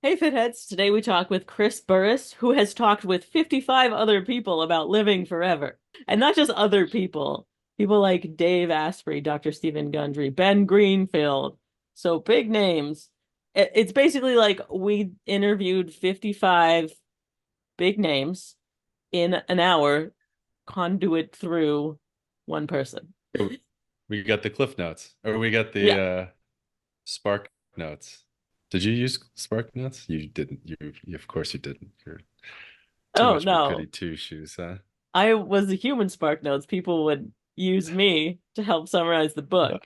Hey Fitheads, today we talk with Chris Burris, who has talked with 55 other people about living forever. And not just other people, people like Dave Asprey, Dr. Stephen Gundry, Ben Greenfield. So big names. It's basically like we interviewed 55 big names in an hour, conduit through one person. Oh, we got the Cliff Notes, or we got the Yeah. Spark Notes. Did you use Spark Notes? You didn't. Of course, you didn't. You're too Oh much of a goody no. two shoes, huh? I was the human Spark Notes. People would use me to help summarize the book.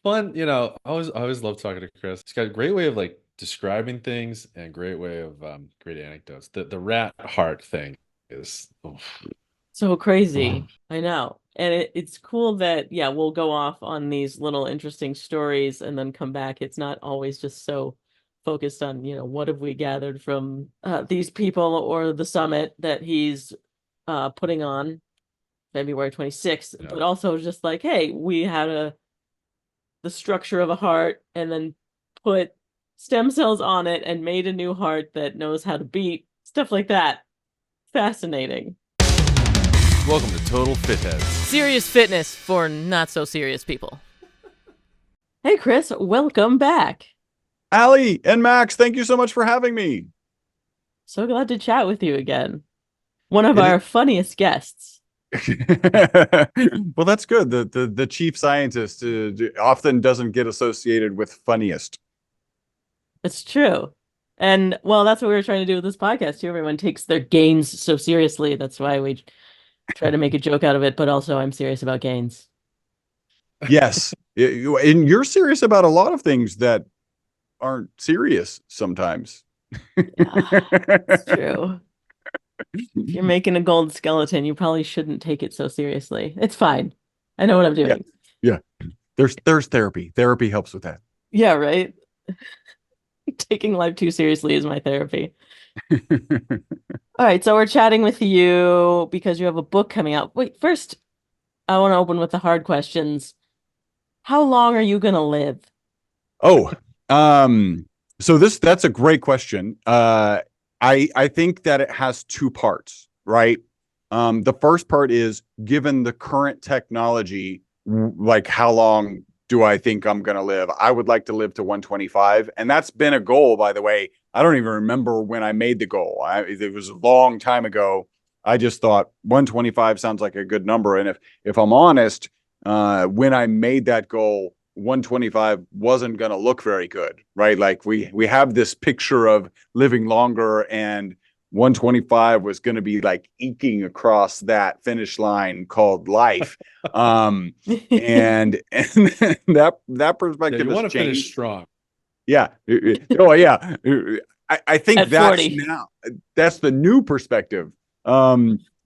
Fun, I always love talking to Chris. He's got a great way of like describing things and a great way of great anecdotes. The rat heart thing is oof. So crazy. I know. And it's cool that, yeah, we'll go off on these little interesting stories and then come back. It's not always just so focused on, what have we gathered from these people or the summit that he's putting on February 26th, you but know. also just like, hey, we had the structure of a heart and then put stem cells on it and made a new heart that knows how to beat, stuff like that. Fascinating. Welcome to Total Fitheads. Serious fitness for not so serious people. Hey, Chris, welcome back. Ali and Max, thank you so much for having me. So glad to chat with you again. One of It is our funniest guests. well, that's good. The chief scientist often doesn't get associated with funniest. It's true. And well, that's what we were trying to do with this podcast too. Everyone takes their gains so seriously. That's why we try to make a joke out of it, but also I'm serious about gains. Yes, and you're serious about a lot of things that aren't serious sometimes. Yeah, it's true. If you're making a gold skeleton, you probably shouldn't take it so seriously. It's fine. I know what I'm Yeah, doing. yeah. There's therapy. Therapy helps with that. Yeah, right. Taking life too seriously is my therapy. All right, so we're chatting with you because you have a book coming out. Wait, first, I want to open with the hard questions. How long are you going to live? Oh, um, so that's a great question. I think that it has two parts, right? The first part is given the current technology, like how long do I think I'm going to live? I would like to live to 125, and that's been a goal, by the way. I don't even remember when I made the goal. It was a long time ago. I just thought 125 sounds like a good number, and if I'm honest, when I made that goal, 125 wasn't going to look very good, right? Like we have this picture of living longer, and 125 was going to be like eking across that finish line called life. And that Yeah, perspective you has want to finish changed. strong. Yeah. Oh yeah. I think At 40. that's the new perspective.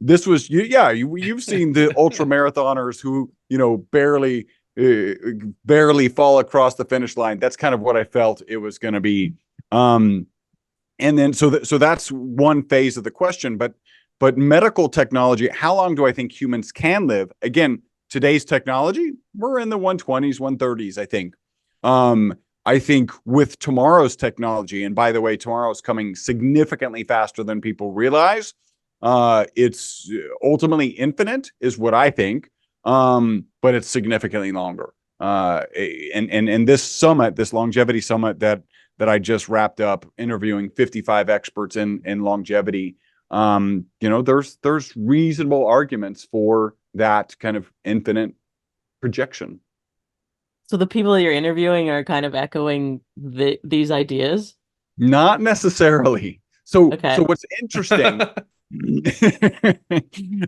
This was you've seen the ultra marathoners who barely fall across the finish line. That's kind of what I felt it was going to be. Um, and then so that's one phase of the question. But medical technology, how long do I think humans can live? Again, today's technology, we're in the 120s, 130s, I think. I think with tomorrow's technology, and by the way, tomorrow's coming significantly faster than people realize. It's ultimately infinite, is what I think, but it's significantly longer. And this summit, this longevity summit that I just wrapped up, interviewing 55 experts in longevity. There's reasonable arguments for that kind of infinite projection. So the people you're interviewing are kind of echoing these ideas. Not necessarily. So Okay. what's interesting,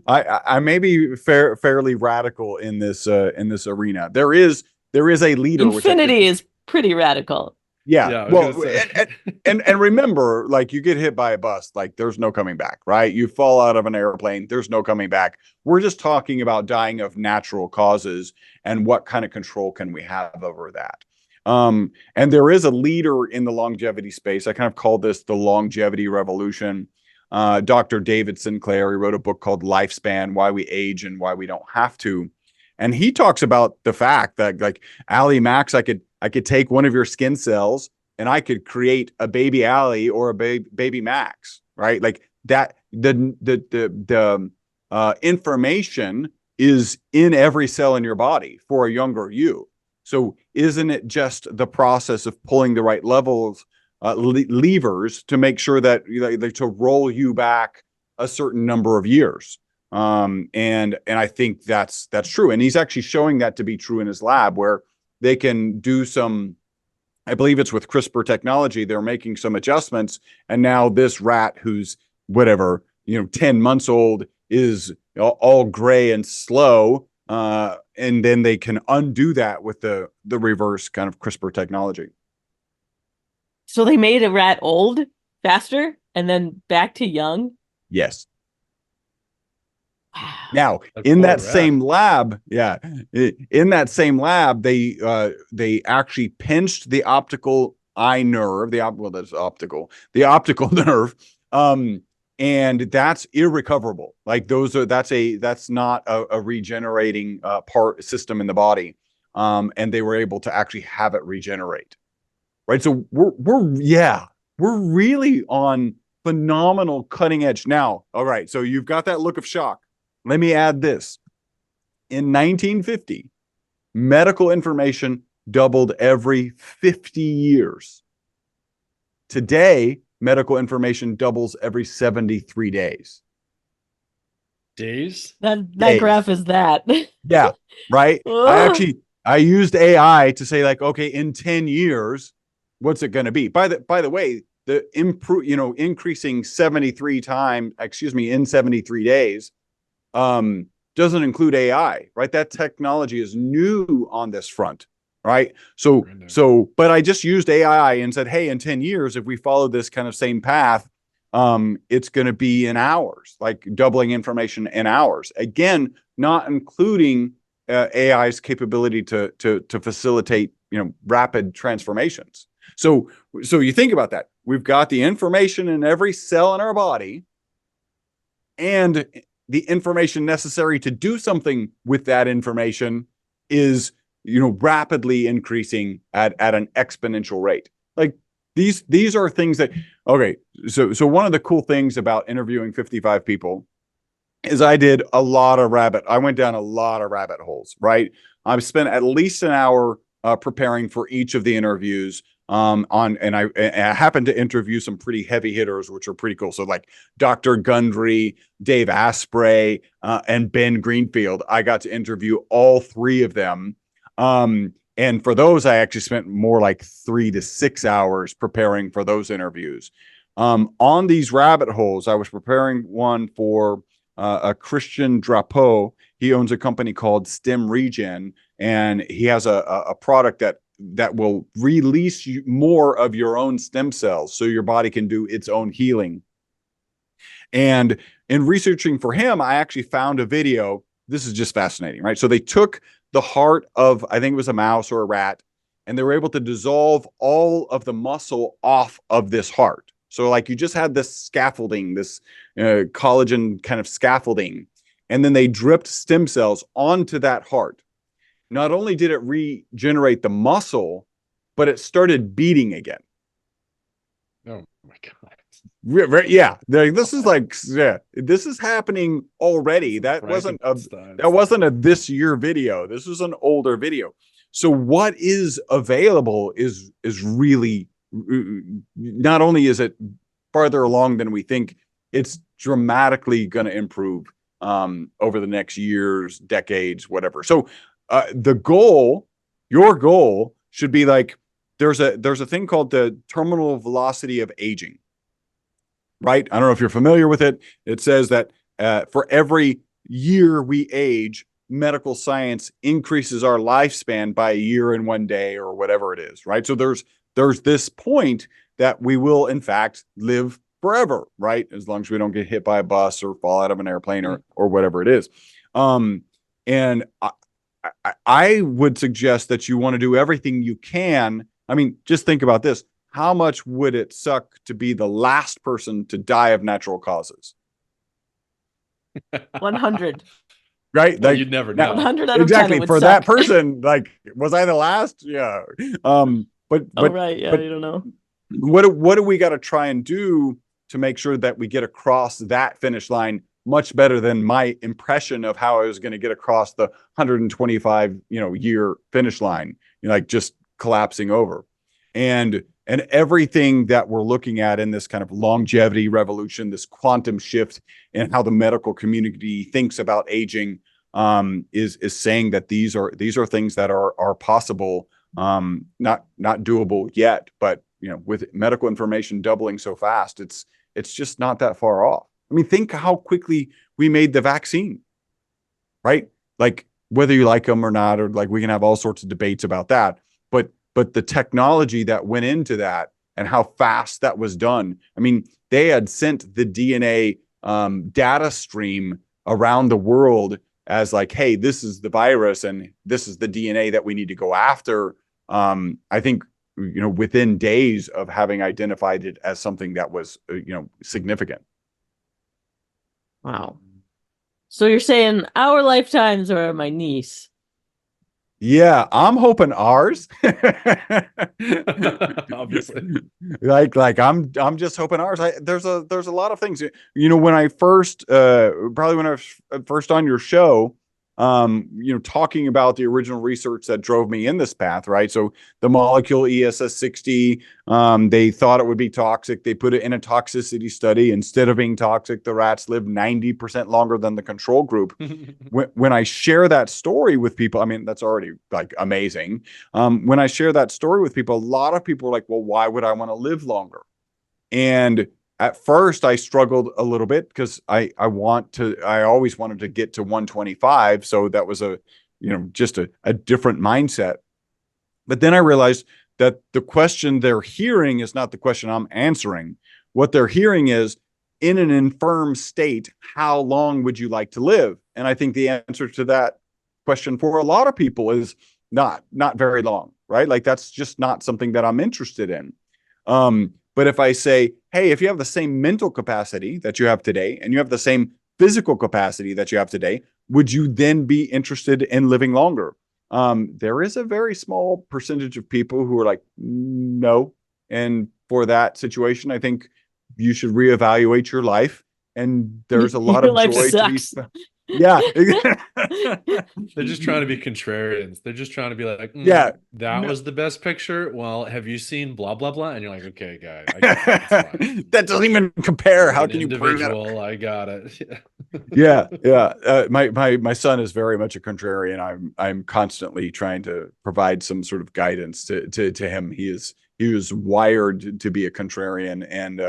I may be fairly radical in this arena. There is a leader, which I think, Infinity is pretty radical. yeah. Yeah, I was gonna Well, say. and remember, like you get hit by a bus, like there's no coming back, right? You fall out of an airplane, there's no coming back. We're just talking about dying of natural causes and what kind of control can we have over that. And there is a leader in the longevity space. I kind of call this the longevity revolution. Dr. David Sinclair, he wrote a book called Lifespan: Why We Age and Why We Don't Have to. And he talks about the fact that, like, Ali, Max, I could take one of your skin cells, and I could create a baby Allie or a baby Max, right? Like that, the information is in every cell in your body for a younger you. So isn't it just the process of pulling the right levels, levers to make sure that to roll you back a certain number of years? And I think that's true. And he's actually showing that to be true in his lab, where they can do some, I believe it's with CRISPR technology, they're making some adjustments. And now this rat who's whatever, 10 months old is all gray and slow. And then they can undo that with the reverse kind of CRISPR technology. So they made a rat old faster and then back to young? Yes. Wow. Now, in that same lab, in that same lab, they actually pinched the optical eye nerve, the optical nerve, and that's irrecoverable. Like that's not a regenerating part system in the body, and they were able to actually have it regenerate, right? So we're really on phenomenal cutting edge now. All right, so you've got that look of shock. Let me add this. In 1950, medical information doubled every 50 years. Today, medical information doubles every 73 days. Days? That graph is that. Yeah, right? I used AI to say, like, okay, in 10 years, what's it going to be? By the way, increasing 73 times, in 73 days, doesn't include AI, right? That technology is new on this front, right? So, but I just used AI and said, hey, in 10 years, if we follow this kind of same path, it's going to be in hours, like doubling information in hours. Again, not including AI's capability to facilitate, rapid transformations. So you think about that. We've got the information in every cell in our body, and the information necessary to do something with that information is, rapidly increasing at an exponential rate. Like these are things that, okay. So one of the cool things about interviewing 55 people is I went down a lot of rabbit holes, right? I've spent at least an hour preparing for each of the interviews. And I happened to interview some pretty heavy hitters, which are pretty cool. So like Dr. Gundry, Dave Asprey, and Ben Greenfield. I got to interview all three of them. And for those, I actually spent more like 3 to 6 hours preparing for those interviews. On these rabbit holes, I was preparing one for a Christian Drapeau. He owns a company called Stem Regen, and he has a product that will release more of your own stem cells so your body can do its own healing. And in researching for him, I actually found a video. This is just fascinating, right? So they took the heart of, I think it was a mouse or a rat, and they were able to dissolve all of the muscle off of this heart. So like you just had this scaffolding, this collagen kind of scaffolding, and then they dripped stem cells onto that heart. Not only did it regenerate the muscle, but it started beating again. Oh my God. Yeah. This is happening already. That wasn't a this year video. This was an older video. So what is available is really, not only is it farther along than we think, it's dramatically going to improve over the next years, decades, whatever. So your goal should be like, there's a thing called the terminal velocity of aging, right? I don't know if you're familiar with it. It says that for every year we age, medical science increases our lifespan by a year and 1 day or whatever it is, right? So there's this point that we will in fact live forever, right? As long as we don't get hit by a bus or fall out of an airplane or whatever it is. And I would suggest that you want to do everything you can. I mean, just think about this. How much would it suck to be the last person to die of natural causes? 100. Right? Well, you'd never know. 100 out of 10 exactly. it would For suck. that person, like, was I the last? Yeah. Oh, right. Yeah, but you don't know. what do we got to try and do to make sure that we get across that finish line much better than my impression of how I was going to get across the 125, year finish line, like just collapsing over. And everything that we're looking at in this kind of longevity revolution, this quantum shift in how the medical community thinks about aging, is saying that these are things that are possible, not doable yet, but with medical information doubling so fast, it's just not that far off. I mean, think how quickly we made the vaccine, right? Like, whether you like them or not, or like, we can have all sorts of debates about that, but the technology that went into that and how fast that was done. I mean, they had sent the DNA data stream around the world as like, hey, this is the virus and this is the DNA that we need to go after. I think, within days of having identified it as something that was, significant. Wow. So you're saying our lifetimes or my niece? Yeah, I'm hoping ours. Obviously. Like I'm just hoping ours. There's a lot of things. When I first probably when I was first on your show, talking about the original research that drove me in this path, right? So the molecule ESS60, they thought it would be toxic. They put it in a toxicity study. Instead of being toxic, the rats lived 90% longer than the control group. When I share that story with people, I mean, that's already like amazing. When I share that story with people, a lot of people are like, well, why would I want to live longer? And at first I struggled a little bit because I always wanted to get to 125. So that was just a different mindset. But then I realized that the question they're hearing is not the question I'm answering. What they're hearing is, in an infirm state, how long would you like to live? And I think the answer to that question for a lot of people is not very long, right? Like, that's just not something that I'm interested in. But if I say, hey, if you have the same mental capacity that you have today and you have the same physical capacity that you have today, would you then be interested in living longer? There is a very small percentage of people who are like, no. And for that situation, I think you should reevaluate your life. And there's a lot of joy to be spent. Yeah. They're just trying to be contrarians. They're just trying to be like, yeah, that was the best picture. Well, have you seen blah, blah, blah? And you're like, okay, guy. I got it. That doesn't even compare. As How an can you prove that? individual? I got it. Yeah. My son is very much a contrarian. I'm constantly trying to provide some sort of guidance to him. He is wired to be a contrarian, and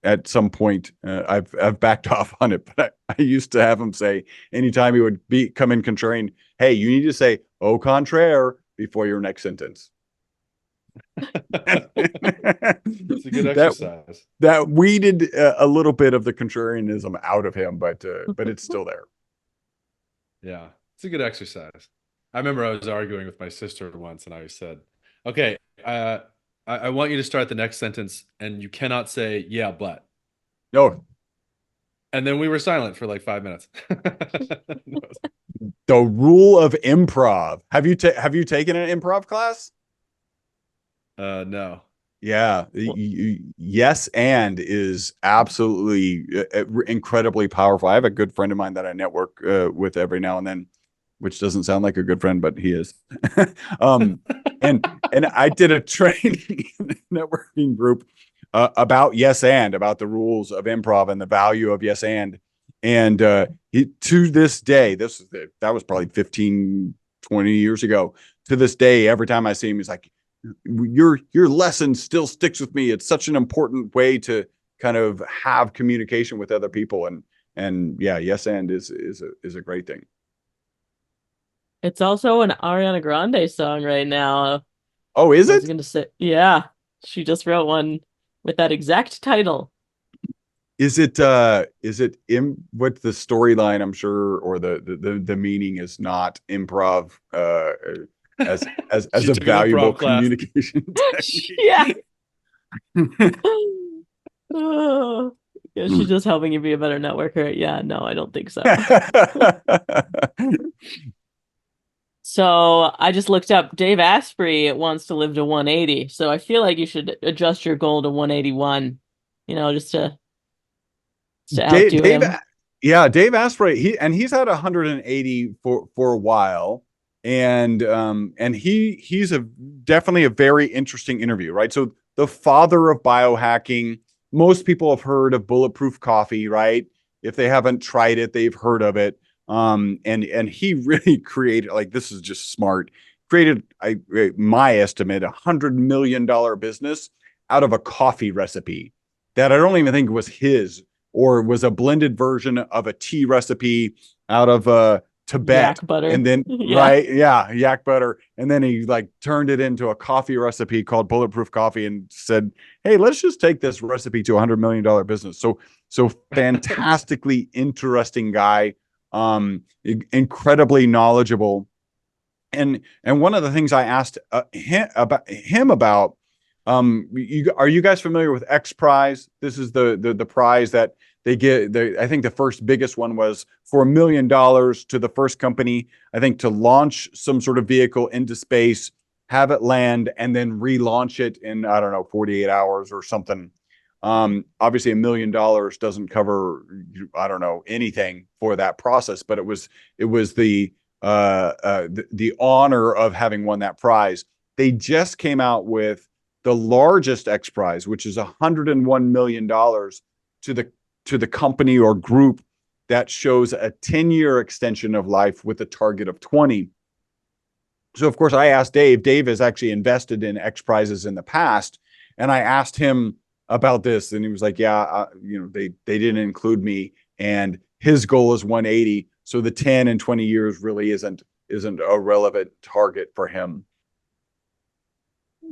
at some point, I've backed off on it, but I used to have him say, anytime he would come in contrarian, hey, you need to say "au contraire" before your next sentence. It's a good exercise. That weeded a little bit of the contrarianism out of him, but it's still there. Yeah, it's a good exercise. I remember I was arguing with my sister once, and I said, okay, I want you to start the next sentence, and you cannot say, yeah, but. No. And then we were silent for like 5 minutes. The rule of improv. Have you taken an improv class? No. Yeah. Yes, and is absolutely incredibly powerful. I have a good friend of mine that I network with every now and then, which doesn't sound like a good friend, but he is. And I did a training networking group about yes and, about the rules of improv and the value of yes and to this day, that was probably 15, 20 years ago. To this day, every time I see him, he's like, your lesson still sticks with me. It's such an important way to kind of have communication with other people, and yeah, yes and is a great thing. It's also an Ariana Grande song right now. Oh, is I was it? gonna say, yeah, she just wrote one with that exact title. Is it in what the storyline, I'm sure, or the meaning is not improv as a valuable communication yeah. Oh, yeah, she's just helping you be a better networker. Yeah, no, I don't think so. So I just looked up Dave Asprey wants to live to 180. So I feel like you should adjust your goal to 181, just to outdo Dave, him. yeah, Dave Asprey, he's had 180 for a while, and he's a definitely a very interesting interview, right? So the father of biohacking, most people have heard of bulletproof coffee, right? If they haven't tried it, they've heard of it. And he really created, like, this is just smart, created, my estimate, $100 million business out of a coffee recipe that I don't even think was his, or was a blended version of a tea recipe out of Tibet. Yak butter. And then, Yeah. right, yeah, yak butter. And then he like turned it into a coffee recipe called Bulletproof Coffee and said, "Hey, let's just take this recipe to $100 million business." So fantastically interesting guy, incredibly knowledgeable. And one of the things I asked him about, are you guys familiar with X Prize? This is the prize that they get. I think the first biggest one was for $1 million to the first company, I think, to launch some sort of vehicle into space, have it land, and then relaunch it in, I don't know, 48 hours or something. Obviously, $1 million doesn't cover, I don't know, anything for that process, but it was the honor of having won that prize. They just came out with the largest X Prize, which is $101 million to the company or group that shows a 10-year extension of life with a target of 20. So, of course, I asked Dave. Dave has actually invested in X Prizes in the past, and I asked him about this, and he was like, "Yeah, they didn't include me, and his goal is 180. So the 10 and 20 years really isn't a relevant target for him."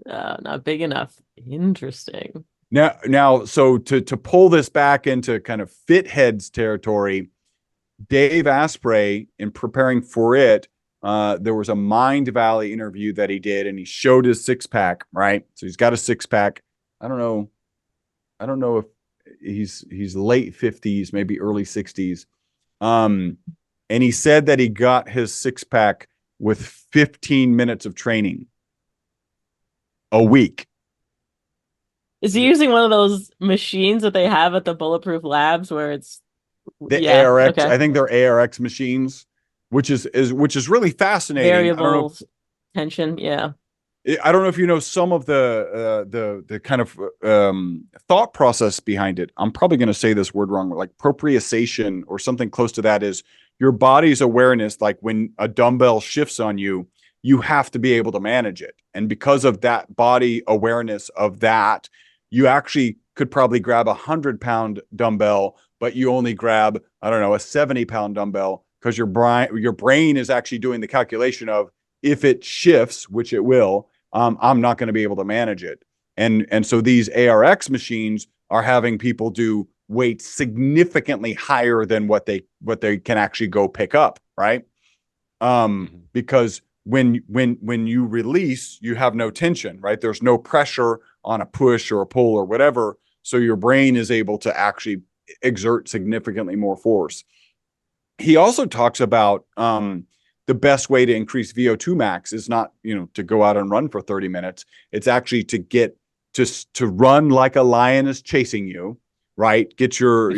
Not big enough. Interesting. Now, so to pull this back into kind of fit heads territory, Dave Asprey, in preparing for it, there was a Mind Valley interview that he did, and he showed his six pack, right? So he's got a six pack. I don't know if he's late 50s, maybe early 60s. And he said that he got his six pack with 15 minutes of training a week. Is he using one of those machines that they have at the Bulletproof Labs where it's The yeah, ARX, okay. I think they're ARX machines, which is really fascinating. Variable tension, yeah. I don't know if you know some of the kind of thought process behind it. I'm probably going to say this word wrong, like proprioception or something close to that. Is your body's awareness, like when a dumbbell shifts on you, you have to be able to manage it. And because of that body awareness of that, you actually could probably grab 100-pound dumbbell, but you only grab, I don't know, a 70-pound dumbbell, because your brain is actually doing the calculation of, if it shifts, which it will, I'm not going to be able to manage it. And so these ARX machines are having people do weights significantly higher than what they can actually go pick up, right? Because when you release, you have no tension, right? There's no pressure on a push or a pull or whatever. So your brain is able to actually exert significantly more force. He also talks about the best way to increase VO2 max is not, to go out and run for 30 minutes. It's actually to get to run like a lion is chasing you, right? Get your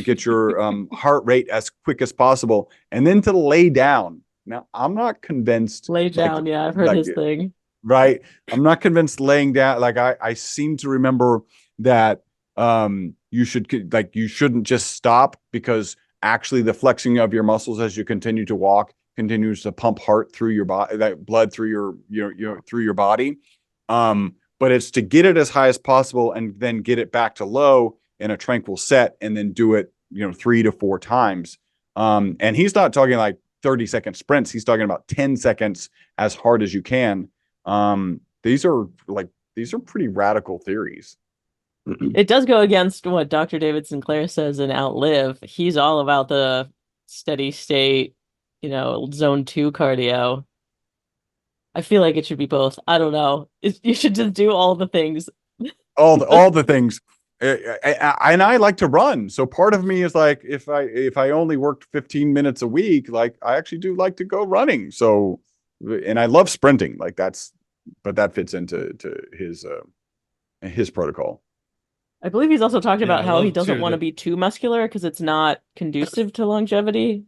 heart rate as quick as possible, and then to lay down. Now, I'm not convinced. Lay down, yeah, I've heard his thing. Right. I'm not convinced laying down. Like I seem to remember that you shouldn't just stop, because actually the flexing of your muscles as you continue to walk continues to pump heart through your body, that blood through through your body. But it's to get it as high as possible and then get it back to low in a tranquil set, and then do it, 3 to 4 times. And he's not talking like 30-second sprints. He's talking about 10 seconds as hard as you can. These are pretty radical theories. It does go against what Dr. David Sinclair says in Outlive. He's all about the steady state, zone 2 cardio. I feel like it should be both. I don't know. You should just do all the things. All the things. And I like to run. So part of me is like, if I only worked 15 minutes a week, like I actually do like to go running. So and I love sprinting. Like but that fits into his protocol. I believe he's also talked Yeah, about I how he love doesn't too want to that. be too muscular because it's not conducive to longevity.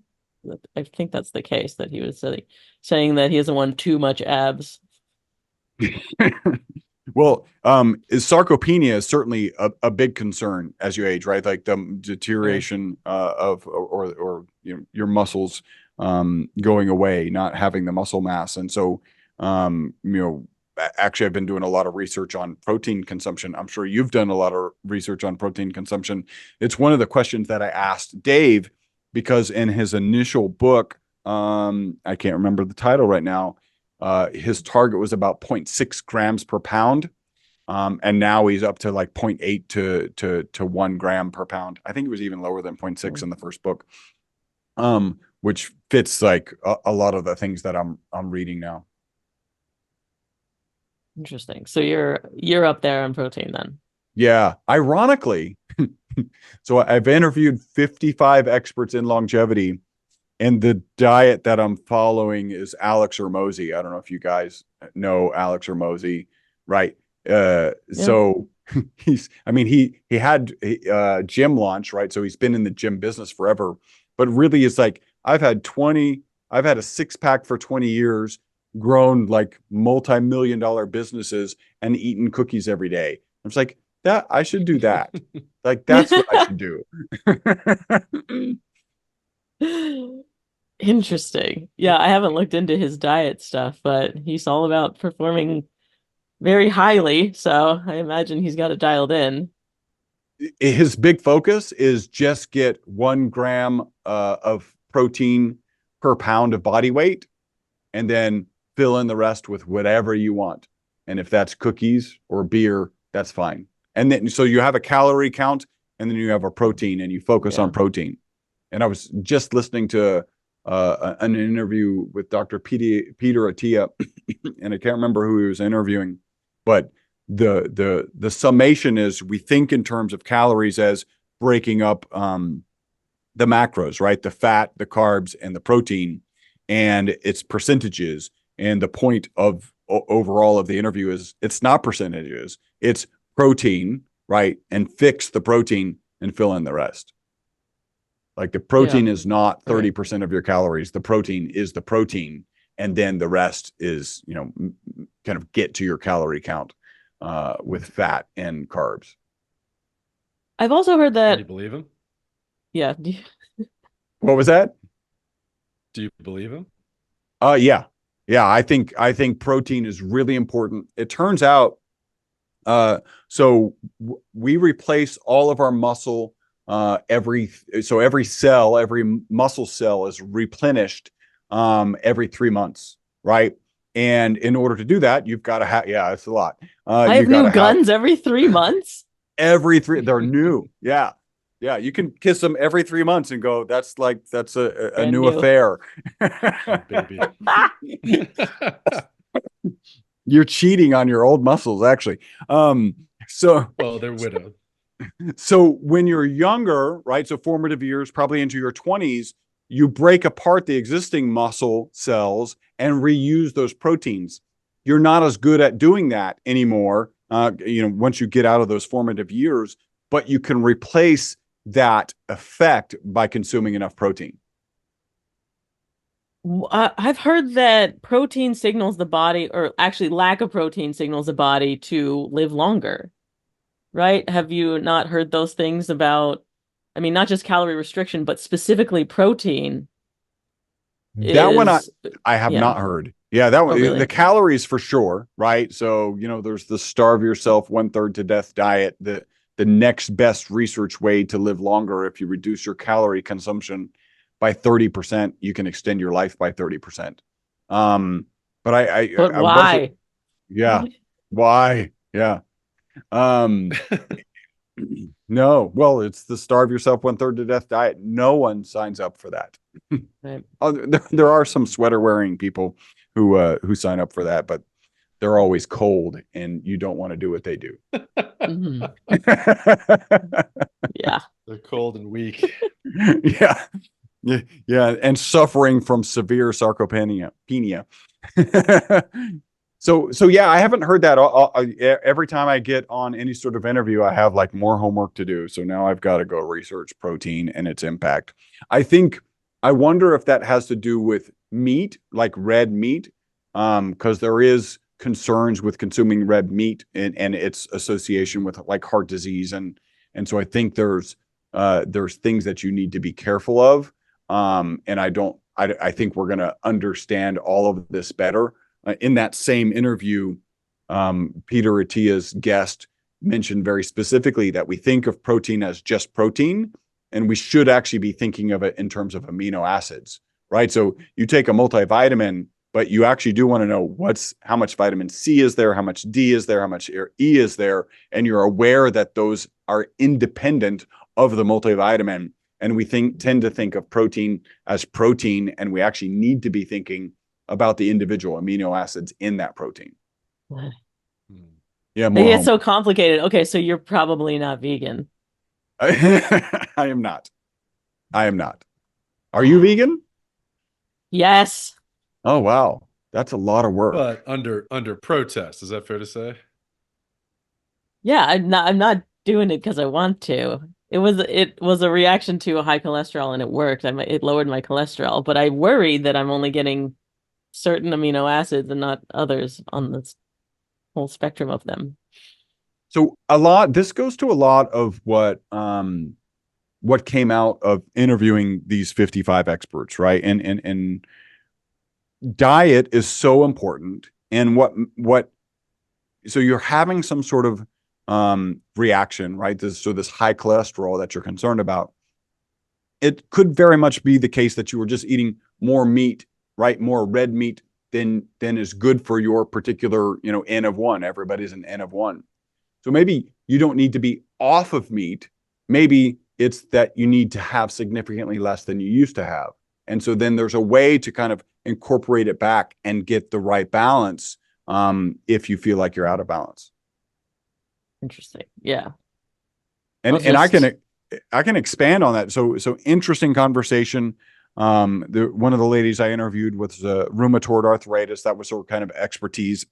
I think that's the case that he was saying that he doesn't want too much abs. Well, sarcopenia is certainly a big concern as you age, right? Like the deterioration of or your muscles going away, not having the muscle mass. And so actually I've been doing a lot of research on protein consumption. I'm sure you've done a lot of research on protein consumption. It's one of the questions that I asked Dave because in his initial book, I can't remember the title right now. His target was about 0.6 grams per pound. And now he's up to like 0.8 to 1 gram per pound. I think it was even lower than 0.6 in the first book. Which fits like a lot of the things that I'm reading now. Interesting. So you're up there on protein then. Yeah. Ironically, so I've interviewed 55 experts in longevity, and the diet that I'm following is Alex Hormozi. I don't know if you guys know Alex Hormozi, right? So he had a gym launch, right? So he's been in the gym business forever, but really it's like, I've had a six pack for 20 years, grown like multi-million-dollar businesses and eaten cookies every day. I was like, that I should do that. Like, that's what I should do. Interesting. Yeah, I haven't looked into his diet stuff, but he's all about performing very highly, so I imagine he's got it dialed in. His big focus is just get 1 gram of protein per pound of body weight, and then fill in the rest with whatever you want. And if that's cookies or beer, that's fine. And then so you have a calorie count, and then you have a protein, and you focus on protein. And I was just listening to an interview with Dr. Peter Attia, and I can't remember who he was interviewing, but the summation is we think in terms of calories as breaking up the macros, right? The fat, the carbs, and the protein, and its percentages. And the point of overall of the interview is it's not percentages, it's protein, right? And fix the protein and fill in the rest. Like the protein is not 30% of your calories. The protein is the protein. And then the rest is, kind of get to your calorie count with fat and carbs. I've also heard that. Do you believe him? Yeah. What was that? Do you believe him? Yeah. Yeah. I think protein is really important. It turns out, we replace all of our muscle every cell, every muscle cell is replenished every 3 months, right? And in order to do that, you've got to have, it's a lot. I have new guns every 3 months. They're new. Yeah. Yeah. You can kiss them every 3 months and go, that's a new affair. Baby. You're cheating on your old muscles, actually. Well, they're widowed. So when you're younger, right? So formative years, probably into your 20s, you break apart the existing muscle cells and reuse those proteins. You're not as good at doing that anymore, once you get out of those formative years, but you can replace that effect by consuming enough protein. I've heard that protein signals the body, or actually lack of protein signals the body to live longer, right? Have you not heard those things about, not just calorie restriction, but specifically protein? That one I have not heard. Yeah, that one, really? The calories for sure, right? So, there's the starve yourself 1/3 to death diet, the next best research way to live longer. If you reduce your calorie consumption by 30%, you can extend your life by 30%. But why? Why? Yeah. No, well, it's the starve yourself 1/3 to death diet. No one signs up for that. Right. There are some sweater wearing people who sign up for that, but they're always cold and you don't want to do what they do. Mm-hmm. Yeah. They're cold and weak. Yeah. And suffering from severe sarcopenia. So yeah, I haven't heard that. Every time I get on any sort of interview, I have like more homework to do. So now I've got to go research protein and its impact. I wonder if that has to do with meat, like red meat, because there is concerns with consuming red meat and its association with like heart disease, and so I think there's things that you need to be careful of. And I think we're going to understand all of this better. In that same interview, Peter Attia's guest mentioned very specifically that we think of protein as just protein, and we should actually be thinking of it in terms of amino acids, right? So you take a multivitamin, but you actually do want to know how much vitamin C is there, how much D is there, how much E is there, and you're aware that those are independent of the multivitamin. And we tend to think of protein as protein, and we actually need to be thinking about the individual amino acids in that protein. Yeah, more It's so complicated. Okay, so you're probably not vegan. I am not. I am not. Are you vegan? Yes. Oh, wow. That's a lot of work. But under protest, is that fair to say? Yeah, I'm not doing it because I want to. It was a reaction to a high cholesterol and it worked. It lowered my cholesterol, but I worry that I'm only getting certain amino acids and not others on this whole spectrum of them. So this goes to a lot of what came out of interviewing these 55 experts, right? And diet is so important. And so you're having some sort of reaction, right? This high cholesterol that you're concerned about. It could very much be the case that you were just eating more meat, right? More red meat than is good for your particular, N of one. Everybody's an N of one. So maybe you don't need to be off of meat. Maybe it's that you need to have significantly less than you used to have. And so then there's a way to kind of incorporate it back and get the right balance if you feel like you're out of balance. Interesting. Yeah. And I can expand on that. So interesting conversation. One of the ladies I interviewed was rheumatoid arthritis. That was her kind of expertise.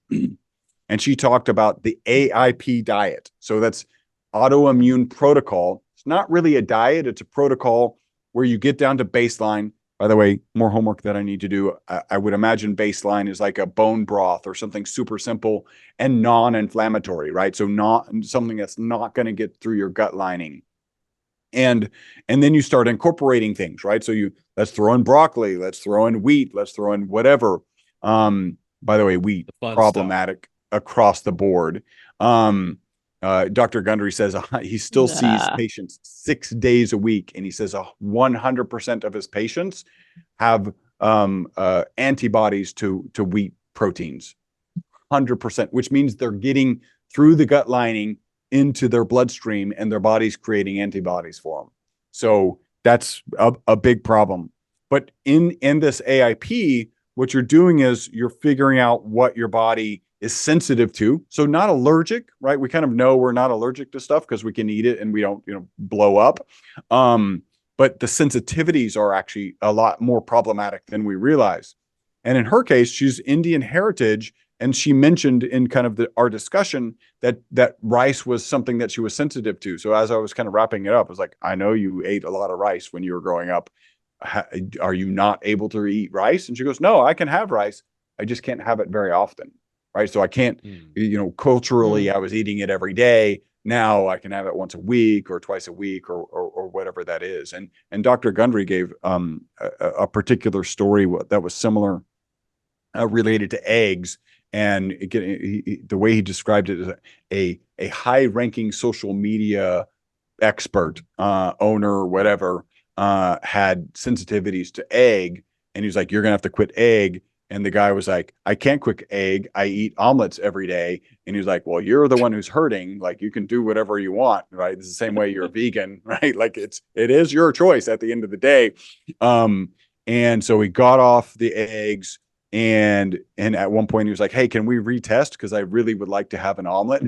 And she talked about the AIP diet. So that's autoimmune protocol. It's not really a diet. It's a protocol where you get down to baseline. By the way, more homework that I need to do. I would imagine baseline is like a bone broth or something super simple and non-inflammatory, right? So not something that's not going to get through your gut lining. And then you start incorporating things, right? So let's throw in broccoli, let's throw in wheat, let's throw in whatever. By the way, wheat problematic stuff across the board. Dr. Gundry says he still sees patients 6 days a week, and he says 100% of his patients have antibodies to wheat proteins, 100%, which means they're getting through the gut lining into their bloodstream, and their body's creating antibodies for them. So that's a big problem. But in this AIP, what you're doing is you're figuring out what your body is sensitive to. So not allergic, right? We kind of know we're not allergic to stuff because we can eat it and we don't, blow up. But the sensitivities are actually a lot more problematic than we realize. And in her case, she's Indian heritage. And she mentioned in kind of our discussion that rice was something that she was sensitive to. So as I was kind of wrapping it up, I was like, I know you ate a lot of rice when you were growing up. Are you not able to eat rice? And she goes, no, I can have rice. I just can't have it very often. Right. So I can't, culturally, I was eating it every day. Now I can have it once a week or twice a week or whatever that is. And Dr. Gundry gave a particular story that was similar related to eggs. And again, the way he described it is a high-ranking social media expert, owner, whatever, had sensitivities to egg. And he was like, you're going to have to quit egg. And the guy was like, I can't quit egg. I eat omelets every day. And he was like, well, you're the one who's hurting. Like, you can do whatever you want, right? It's the same way you're a vegan, right? Like it is your choice at the end of the day. And so he got off the eggs. And at one point he was like, hey, can we retest? Because I really would like to have an omelet.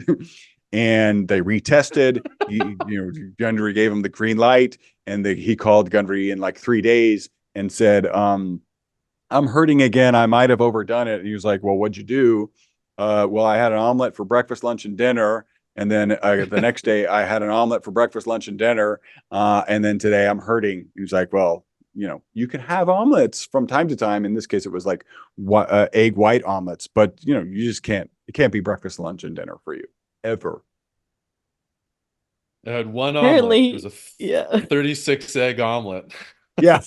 And they retested. Gundry gave him the green light. And he called Gundry in like 3 days and said, I'm hurting again. I might have overdone it. And he was like, well, what'd you do? Well, I had an omelet for breakfast, lunch, and dinner. And then the next day I had an omelet for breakfast, lunch, and dinner. And then today I'm hurting. He was like, well, you can have omelets from time to time. In this case, it was like egg white omelets, but you just it can't be breakfast, lunch, and dinner for you ever. I had one omelet. It was Apparently, a yeah. 36 egg omelet. Yeah.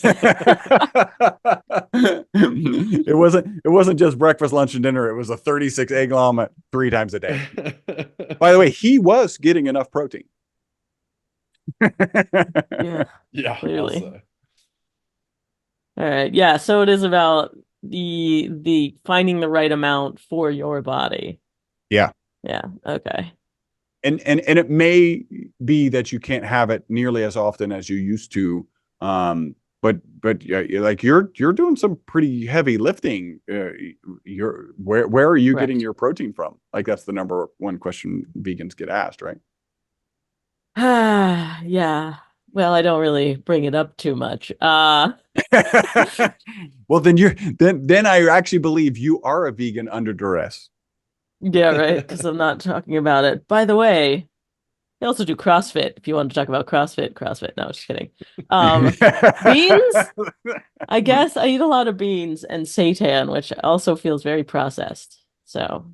It wasn't just breakfast, lunch, and dinner. It was a 36 egg omelet 3 times a day. By the way, he was getting enough protein. Yeah, Yeah, I'll clearly. say. All right. Yeah, so it is about the finding the right amount for your body. Yeah. Yeah, okay. And it may be that you can't have it nearly as often as you used to. But like you're doing some pretty heavy lifting. Where are you getting Correct. your protein from? Like that's the number one question vegans get asked, right? Yeah. Well, I don't really bring it up too much. Well, then I actually believe you are a vegan under duress. Yeah, right, because I'm not talking about it. By the way, I also do CrossFit if you want to talk about CrossFit. No, just kidding. Beans? I guess I eat a lot of beans and seitan, which also feels very processed. So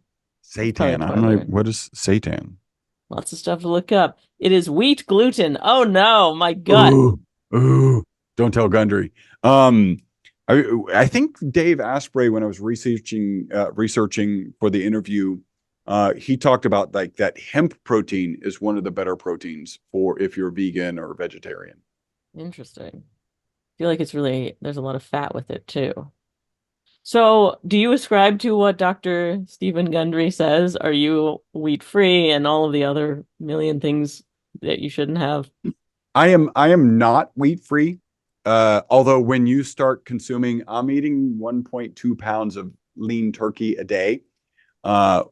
Seitan. I don't know what is seitan. lots of stuff to look up. It is wheat gluten. Oh no, my gut. Ooh, don't tell Gundry. I think Dave Asprey, when I was researching for the interview, he talked about like that hemp protein is one of the better proteins for if you're vegan or vegetarian. Interesting. I feel like there's a lot of fat with it too. So, do you ascribe to what Dr. Stephen Gundry says? Are you wheat free and all of the other million things that you shouldn't have? I am not wheat free. Although when you start consuming, I'm eating 1.2 pounds of lean turkey a day,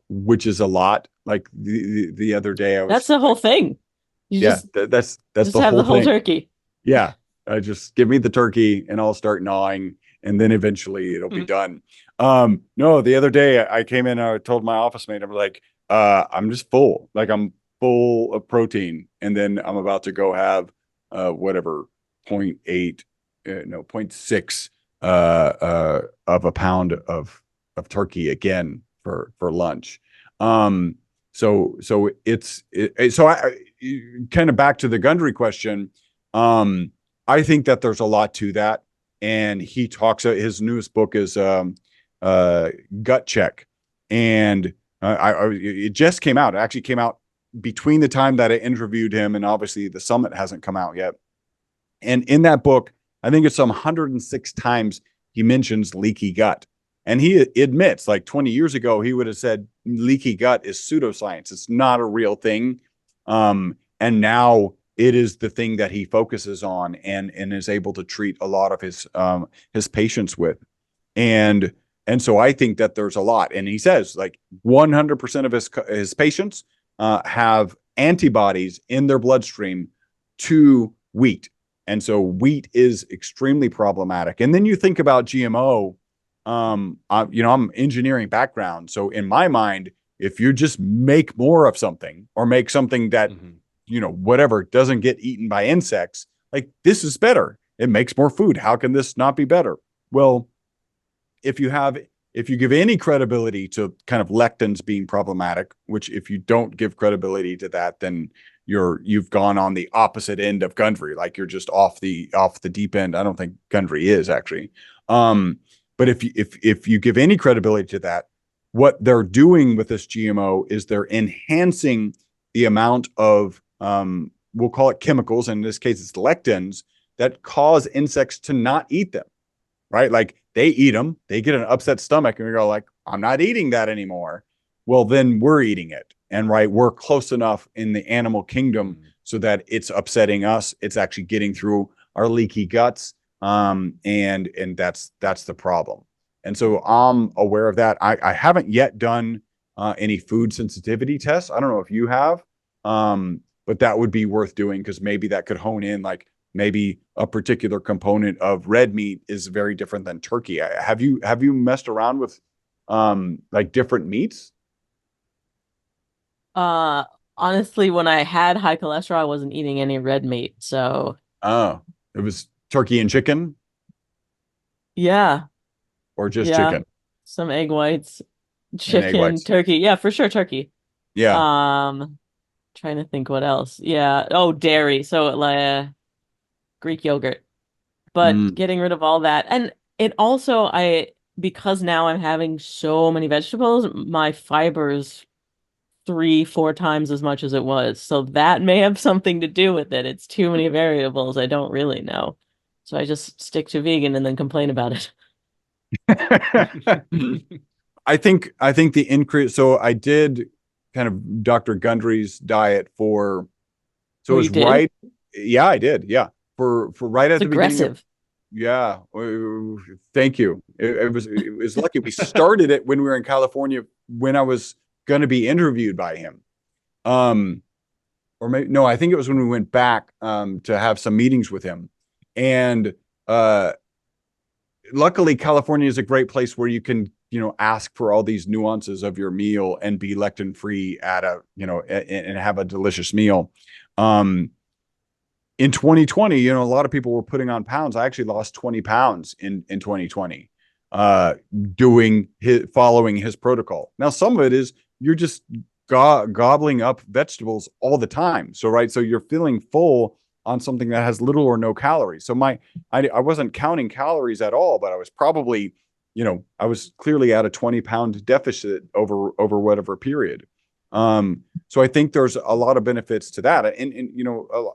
which is a lot. Like the other day, That's the whole thing. You yeah, just that's just the have whole the whole thing. turkey. Yeah, just give me the turkey and I'll start gnawing, and then eventually it'll be done. No, the other day I came in, I told my office mate, I'm like, I'm just full. Like I'm full of protein, and then I'm about to go have whatever 0.8, no 0.6 of a pound of turkey again for lunch. So I kind of back to the Gundry question. I think that there's a lot to that, and he talks. His newest book is Gut Check, and it just came out. It actually came out between the time that I interviewed him, and obviously the summit hasn't come out yet. And in that book, I think it's some 106 times he mentions leaky gut. And he admits, like 20 years ago, he would have said leaky gut is pseudoscience. It's not a real thing. And now it is the thing that he focuses on and is able to treat a lot of his patients with. And so I think that there's a lot. And he says like 100% of his patients have antibodies in their bloodstream to wheat. And so wheat is extremely problematic. And then you think about GMO. I'm engineering background. So in my mind, if you just make more of something or make something that, whatever doesn't get eaten by insects, like this is better. It makes more food. How can this not be better? Well, if you give any credibility to kind of lectins being problematic, which if you don't give credibility to that, then you've gone on the opposite end of Gundry. Like you're just off the deep end. I don't think Gundry is actually. But if you give any credibility to that, what they're doing with this GMO is they're enhancing the amount of we'll call it chemicals, in this case it's lectins, that cause insects to not eat them, right? Like they eat them, they get an upset stomach, and we go like, I'm not eating that anymore. Well, then we're eating it, and right, we're close enough in the animal kingdom so that it's upsetting us. It's actually getting through our leaky guts. And that's the problem. And so I'm aware of that. I haven't yet done any food sensitivity tests. I don't know if you have, but that would be worth doing because maybe that could hone in like maybe a particular component of red meat is very different than turkey. Have you messed around with like different meats? Uh, Honestly, when I had high cholesterol, I wasn't eating any red meat. So Oh, it was turkey and chicken yeah, or just yeah, chicken some egg whites, and egg chicken, whites? turkey. Yeah, for sure, turkey. Yeah. Trying to think what else. Yeah. Oh, dairy. So like Greek yogurt. But Mm. getting rid of all that. And it also because now I'm having so many vegetables, my fibers 3, 4 times as much as it was. So that may have something to do with it. It's too many variables. I don't really know. So I just stick to vegan and then complain about it. I think the increase. So I did kind of Dr. Gundry's diet for. So Oh, it you was did? right. Yeah, I did. Yeah, for right It's at the beginning of. aggressive. Yeah, thank you. It was lucky we started it when we were in California when I was going to be interviewed by him. Um, or maybe no, I think it was when we went back to have some meetings with him, and uh luckily California is a great place where you can ask for all these nuances of your meal and be lectin free at a and have a delicious meal. um in 2020, a lot of people were putting on pounds. I actually lost 20 pounds in 2020, uh following his protocol. Now some of it is you're just gobbling up vegetables all the time, so right, so you're feeling full on something that has little or no calories. So I wasn't counting calories at all, but I was probably, I was clearly at a 20-pound deficit over whatever period. So I think there's a lot of benefits to that. And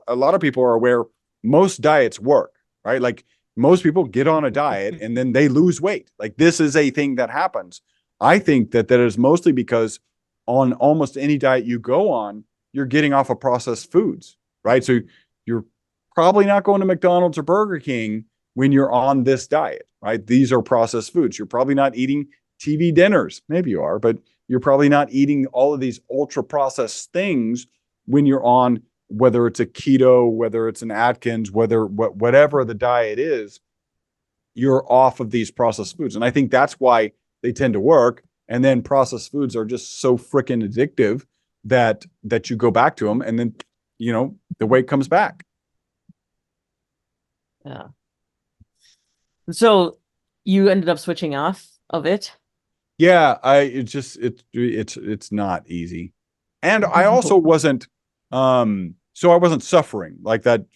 a lot of people are aware most diets work, right? Like most people get on a diet and then they lose weight. Like this is a thing that happens. I think that is mostly because on almost any diet you go on, you're getting off of processed foods, right? So you're probably not going to McDonald's or Burger King when you're on this diet, right? These are processed foods. You're probably not eating TV dinners. Maybe you are, but you're probably not eating all of these ultra processed things when you're on, whether it's a keto, whether it's an Atkins, whatever the diet is, you're off of these processed foods. And I think that's why they tend to work. And then processed foods are just so freaking addictive that you go back to them and then, the weight comes back. Yeah. So you ended up switching off of it? Yeah, it's not easy. And I also wasn't so I wasn't suffering like that,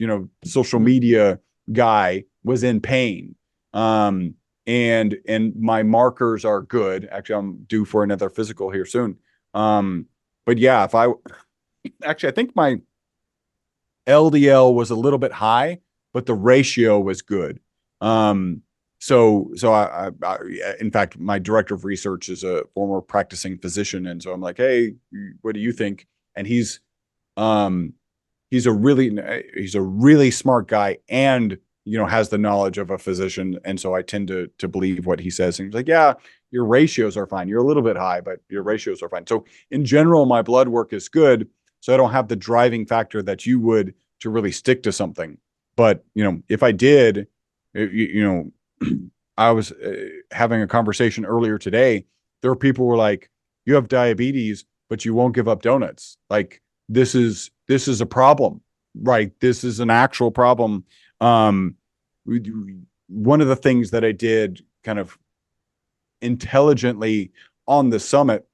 social media guy was in pain. And my markers are good. Actually, I'm due for another physical here soon. But yeah, I think my LDL was a little bit high, but the ratio was good. So in fact, my director of research is a former practicing physician, and so I'm like, hey, what do you think? And um, he's a really smart guy, and has the knowledge of a physician, and so I tend to believe what he says. And he's like, yeah, your ratios are fine. You're a little bit high, but your ratios are fine. So in general, my blood work is good, so I don't have the driving factor that you would to really stick to something. But if I did, I was having a conversation earlier today. There were people who were like, you have diabetes, but you won't give up donuts. Like this is a problem, right? This is an actual problem. Um, One of the things that I did kind of intelligently on the summit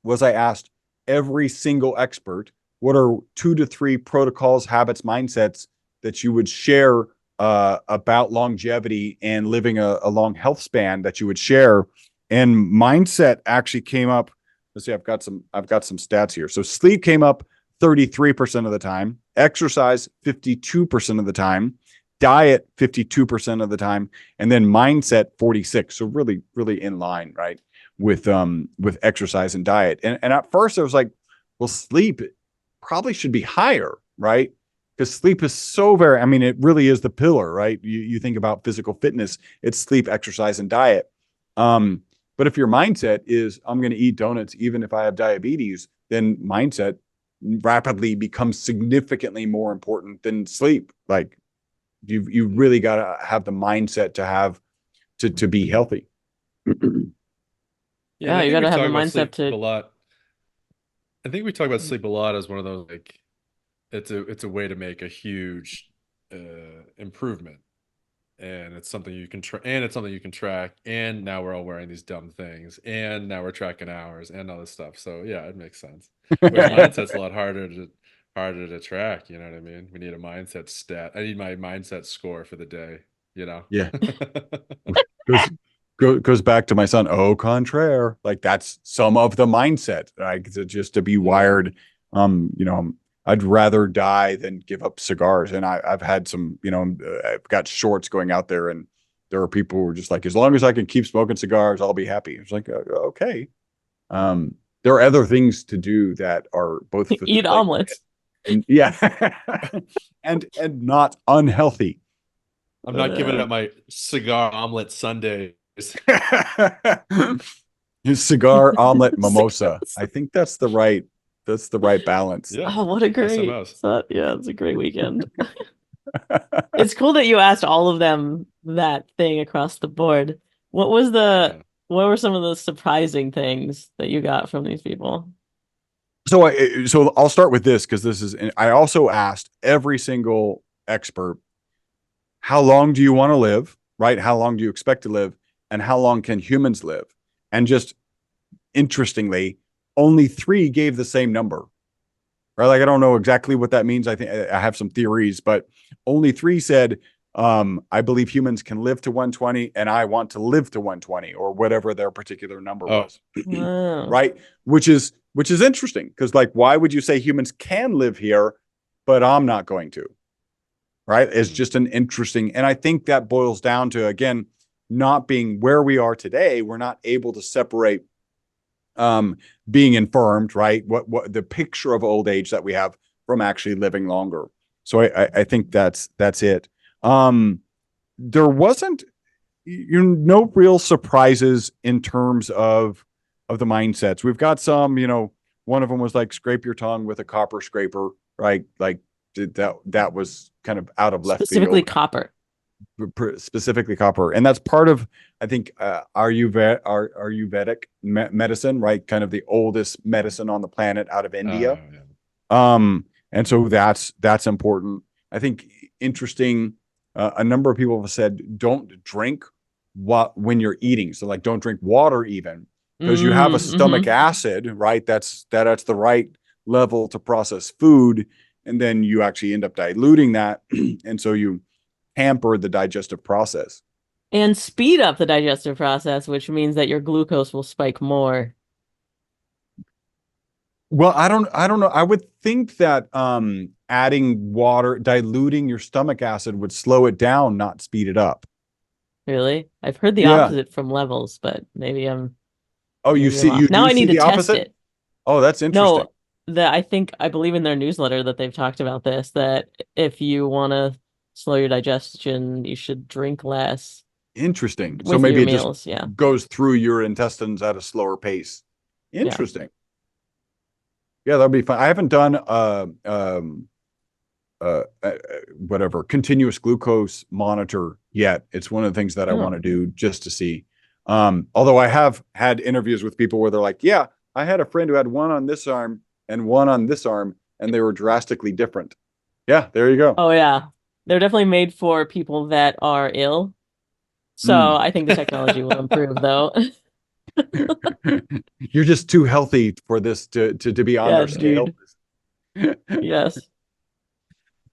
was I asked every single expert, what are 2 to 3 protocols, habits, mindsets that you would share about longevity and living a long health span that you would share? And mindset actually came up. Let's see, I've got some stats here. So sleep came up 33% of the time, exercise 52% of the time, diet 52% of the time, and then mindset 46. So really, really in line, right? With exercise and diet. And at first I was like, well, sleep probably should be higher, right? Because sleep is so very, I mean, it really is the pillar, right? You think about physical fitness, it's sleep, exercise, and diet. But if your mindset is, I'm going to eat donuts even if I have diabetes, then mindset rapidly becomes significantly more important than sleep. Like You really got to have the mindset to be healthy. Yeah, and Yeah, I you think got to we've have the talked about mindset sleep a to. lot. I think we talk about sleep a lot as one of those like it's a way to make a huge improvement, and it's something you can track, and now we're all wearing these dumb things, and now we're tracking hours and all this stuff. So yeah, it makes sense. Whereas Yeah. mindset's a lot harder to track. You know what I mean? We need a mindset stat. I need my mindset score for the day. You know? Yeah. goes goes back to my son. Au contraire, like that's some of the mindset, like just to be wired. I'd rather die than give up cigars. And I've had some, I've got shorts going out there, and there are people who are just like, as long as I can keep smoking cigars, I'll be happy. It's like, okay. There are other things to do that are both Eat like, omelets. and yeah, and not unhealthy. I'm not giving up my cigar omelet Sundays. His cigar omelet mimosa. I think that's the right balance. Yeah, Oh, what a great. SMOs. Yeah, it's a great weekend. It's cool that you asked all of them that thing across the board. What was Yeah. what were some of the surprising things that you got from these people? So I'll start with this, because I also asked every single expert, how long do you want to live, right? How long do you expect to live? And how long can humans live? And just interestingly, only 3 gave the same number, right? Like, I don't know exactly what that means. I think I have some theories, but only 3 said, I believe humans can live to 120, and I want to live to 120, or whatever their particular number Oh, was. Wow. Right? Which is interesting, because like, why would you say humans can live here, but I'm not going to? Right? It's just an interesting, and I think that boils down to, again, not being where we are today. We're not able to separate being infirmed, right? What the picture of old age that we have from actually living longer. So I think that's it. There wasn't no real surprises in terms of the mindsets. We've got some, one of them was like, scrape your tongue with a copper scraper, right? Like, that was kind of out of left Specifically field. copper. Specifically copper, and that's part of, I think, Ayurvedic medicine, right? Kind of the oldest medicine on the planet, out of India. yeah. And so that's important. I think interesting. A number of people have said, don't drink when you're eating. So like, don't drink water even, because you have a stomach acid, right? That's the right level to process food, and then you actually end up diluting that, and so you hamper the digestive process. And speed up the digestive process, which means that your glucose will spike more. Well, I don't know. I would think that adding water, diluting your stomach acid, would slow it down, not speed it up. Really? I've heard the Yeah. opposite from levels, but maybe I'm Oh, you maybe I'm see, off. you Now do I see need to the test opposite? it. Oh, that's interesting. No, I believe in their newsletter that they've talked about this, that if you want to slow your digestion, you should drink less Interesting. So with maybe your it just meals. Yeah. goes through your intestines at a slower pace. Yeah. Interesting. Yeah, that'd be fun. I haven't done whatever continuous glucose monitor yet. It's one of the things that I Oh. want to do, just to see. Although I have had interviews with people where they're like, yeah, I had a friend who had one on this arm and one on this arm, and they were drastically different. Yeah, there you go. Oh yeah. They're definitely made for people that are ill. So Mm. I think the technology will improve though. You're just too healthy for this to be on Yeah, their scale. dude. Yes.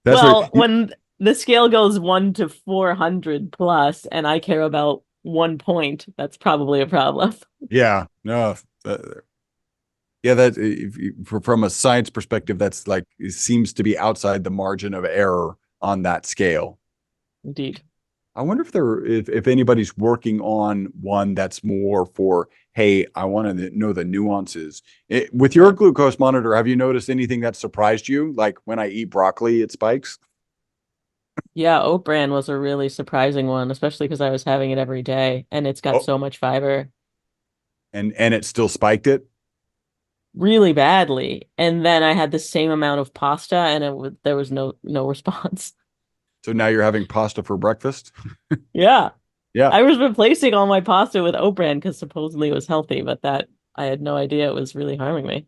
That's Well, right. when the scale goes 1 to 400 plus, and I care about 1 point, that's probably a problem. Yeah, no, yeah, that from a science perspective, that's like, it seems to be outside the margin of error on that scale. Indeed. I wonder if anybody's working on one that's more for, hey, I want to know the nuances. With your glucose monitor, have you noticed anything that surprised you? Like, when I eat broccoli, it spikes? Yeah, oat bran was a really surprising one, especially because I was having it every day and it's got Oh, so much fiber and it still spiked it? really badly. And then I had the same amount of pasta and there was no response. So now you're having pasta for breakfast? Yeah. Yeah. I was replacing all my pasta with oat bran because supposedly it was healthy, but that I had no idea it was really harming me.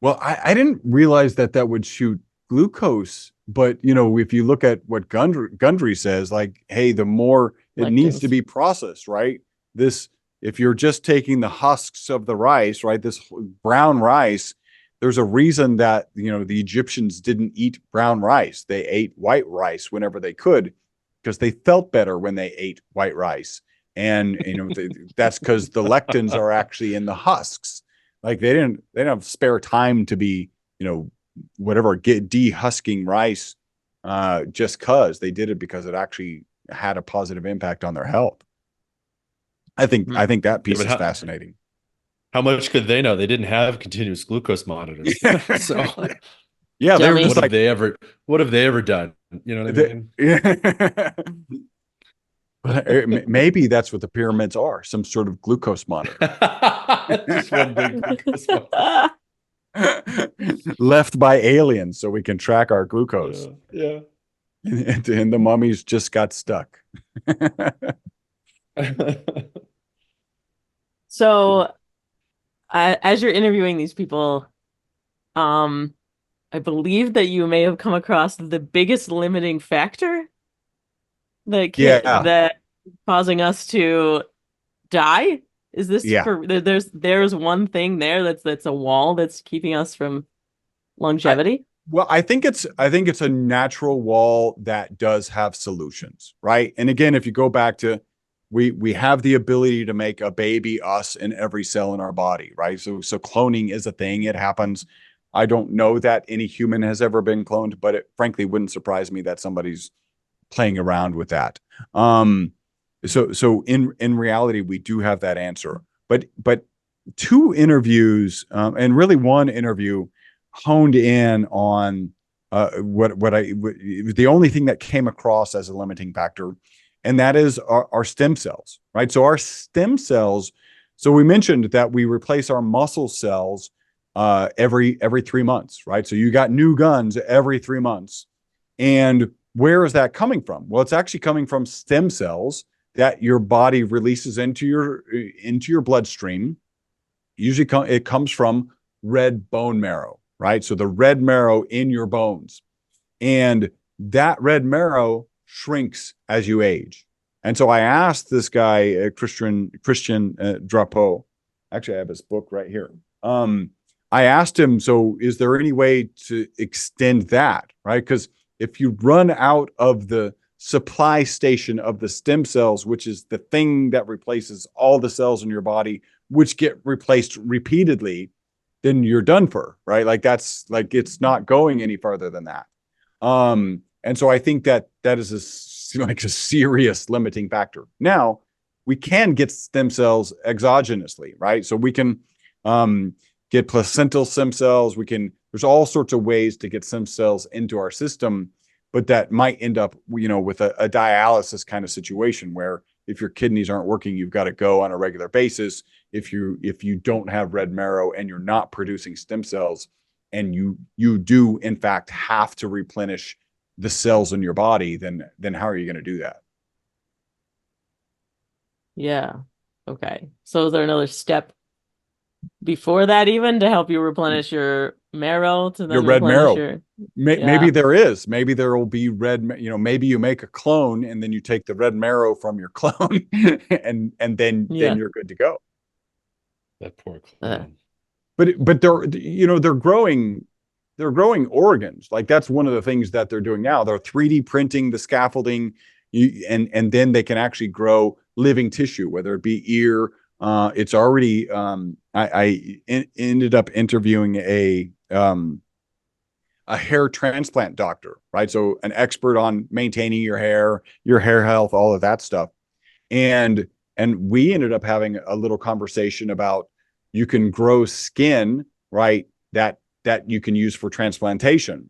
Well, I didn't realize that that would shoot glucose, but if you look at what Gundry says, like, hey, the more it needs to Lectins. be processed, right? If you're just taking the husks of the rice, right? This brown rice, there's a reason that, the Egyptians didn't eat brown rice. They ate white rice whenever they could because they felt better when they ate white rice. And, that's because the lectins are actually in the husks. Like they didn't have spare time to be, whatever, get dehusking rice just cause. They did it because it actually had a positive impact on their health. I think that piece is fascinating. How much could they know? They didn't have continuous glucose monitors. So yeah, they were Dummy. just like, what have they ever done? You know what I mean? Yeah. But maybe that's what the pyramids are, some sort of glucose monitor. Just one big glucose monitor. Left by aliens so we can track our glucose. Yeah. And the mummies just got stuck. So, as you're interviewing these people, I believe that you may have come across the biggest limiting factor that that causing us to die. Is this there's one thing there that's a wall that's keeping us from longevity? I think it's a natural wall that does have solutions, right? And again, if you go back to we have the ability to make a baby us in every cell in our body, right? So cloning is a thing. It happens. I don't know that any human has ever been cloned, but it frankly wouldn't surprise me that somebody's playing around with that. So in reality, we do have that answer. But two interviews, and really one interview honed in on the only thing that came across as a limiting factor, and that is our stem cells, right? So our stem cells, so we mentioned that we replace our muscle cells every 3 months, right? So you got new guns every 3 months. And where is that coming from? Well, it's actually coming from stem cells that your body releases into your bloodstream. Usually it comes from red bone marrow, right? So the red marrow in your bones. And that red marrow shrinks as you age. And so I asked this guy, Christian Drapeau, actually I have his book right here. I asked him, so is there any way to extend that, right? Because if you run out of the supply station of the stem cells, which is the thing that replaces all the cells in your body, which get replaced repeatedly, then you're done for, right? Like that's like, it's not going any further than that. And so I think that is a serious limiting factor. Now we can get stem cells exogenously, right? So we can, get placental stem cells. There's all sorts of ways to get stem cells into our system, but that might end up, with a dialysis kind of situation where if your kidneys aren't working, you've got to go on a regular basis. If you don't have red marrow and you're not producing stem cells, and you do in fact have to replenish the cells in your body, then how are you going to do that? Yeah. Okay. So is there another step before that even to help you replenish your marrow to then your red marrow? your Maybe there is. Maybe there will be maybe you make a clone and then you take the red marrow from your clone and then you're good to go. That poor clone. But they're growing organs. Like that's one of the things that they're doing now. They're 3D printing the scaffolding, and then they can actually grow living tissue, whether it be ear. It's already. I ended up interviewing a hair transplant doctor, right? So an expert on maintaining your hair health, all of that stuff, and we ended up having a little conversation about you can grow skin, right? That you can use for transplantation.